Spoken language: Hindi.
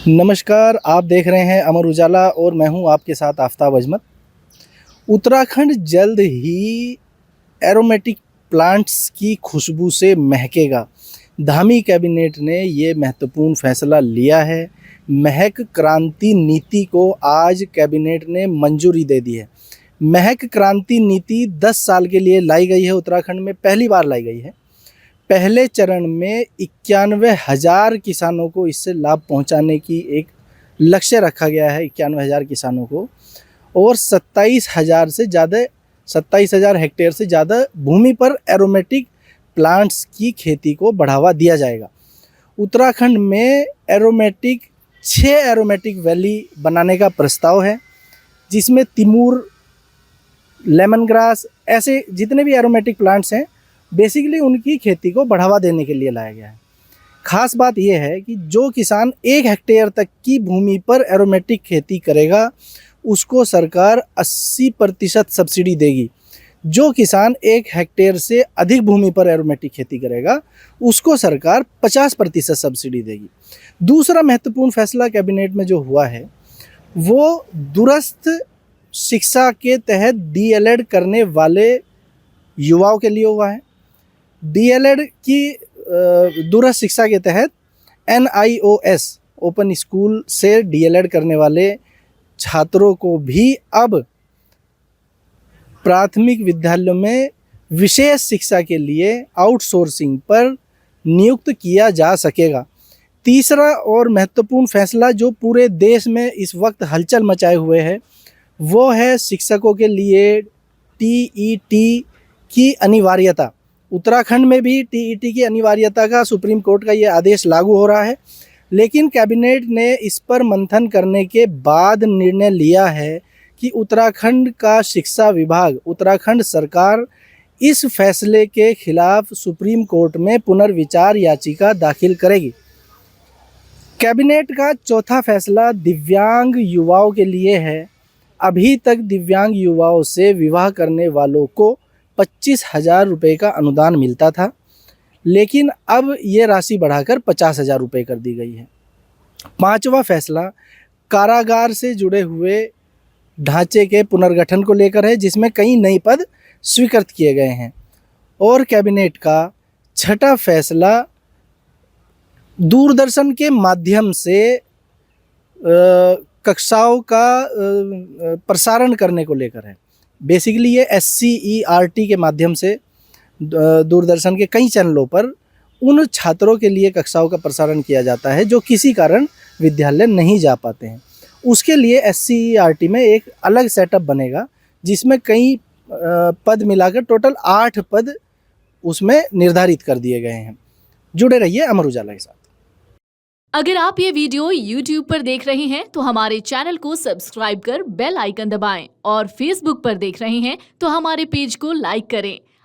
नमस्कार, आप देख रहे हैं अमर उजाला और मैं हूं आपके साथ आफताब अजमत। उत्तराखंड जल्द ही एरोमेटिक प्लांट्स की खुशबू से महकेगा। धामी कैबिनेट ने ये महत्वपूर्ण फैसला लिया है। महक क्रांति नीति को आज कैबिनेट ने मंजूरी दे दी है। महक क्रांति नीति 10 साल के लिए लाई गई है, उत्तराखंड में पहली बार लाई गई है। पहले चरण में 91,000 किसानों को इससे लाभ पहुंचाने की एक लक्ष्य रखा गया है, 91,000 किसानों को, और 27,000 हेक्टेयर से ज़्यादा भूमि पर एरोमेटिक प्लांट्स की खेती को बढ़ावा दिया जाएगा। उत्तराखंड में 6 एरोमेटिक वैली बनाने का प्रस्ताव है, जिसमें तिमूर, लेमन ग्रास, ऐसे जितने भी एरोमेटिक प्लांट्स हैं बेसिकली उनकी खेती को बढ़ावा देने के लिए लाया गया है। खास बात यह है कि जो किसान 1 हेक्टेयर तक की भूमि पर एरोमेटिक खेती करेगा उसको सरकार 80% सब्सिडी देगी। जो किसान 1 हेक्टेयर से अधिक भूमि पर एरोमेटिक खेती करेगा उसको सरकार 50% सब्सिडी देगी। दूसरा महत्वपूर्ण फैसला कैबिनेट में जो हुआ है वो दूरस्थ शिक्षा के तहत डीएलएड करने वाले युवाओं के लिए हुआ है। डीएलएड की दूरस्थ शिक्षा के तहत NIOS ओपन स्कूल से डीएलएड करने वाले छात्रों को भी अब प्राथमिक विद्यालयों में विशेष शिक्षा के लिए आउटसोर्सिंग पर नियुक्त किया जा सकेगा। तीसरा और महत्वपूर्ण फैसला जो पूरे देश में इस वक्त हलचल मचाए हुए है वो है शिक्षकों के लिए TET की अनिवार्यता। उत्तराखंड में भी TET की अनिवार्यता का सुप्रीम कोर्ट का ये आदेश लागू हो रहा है, लेकिन कैबिनेट ने इस पर मंथन करने के बाद निर्णय लिया है कि उत्तराखंड का शिक्षा विभाग, उत्तराखंड सरकार इस फैसले के खिलाफ सुप्रीम कोर्ट में पुनर्विचार याचिका दाखिल करेगी। कैबिनेट का चौथा फैसला दिव्यांग युवाओं के लिए है। अभी तक दिव्यांग युवाओं से विवाह करने वालों को 25,000 रुपये का अनुदान मिलता था, लेकिन अब ये राशि बढ़ाकर 50,000 रुपये कर दी गई है। पांचवा फैसला कारागार से जुड़े हुए ढांचे के पुनर्गठन को लेकर है, जिसमें कई नए पद स्वीकृत किए गए हैं। और कैबिनेट का छठा फैसला दूरदर्शन के माध्यम से कक्षाओं का प्रसारण करने को लेकर है। बेसिकली ये SCERT के माध्यम से दूरदर्शन के कई चैनलों पर उन छात्रों के लिए कक्षाओं का प्रसारण किया जाता है जो किसी कारण विद्यालय नहीं जा पाते हैं। उसके लिए SCERT में एक अलग सेटअप बनेगा, जिसमें कई पद मिलाकर टोटल 8 पद उसमें निर्धारित कर दिए गए हैं। जुड़े रहिए अमर उजाला के साथ। अगर आप ये वीडियो YouTube पर देख रहे हैं तो हमारे चैनल को सब्सक्राइब कर बेल आइकन दबाएं और Facebook पर देख रहे हैं तो हमारे पेज को लाइक करें।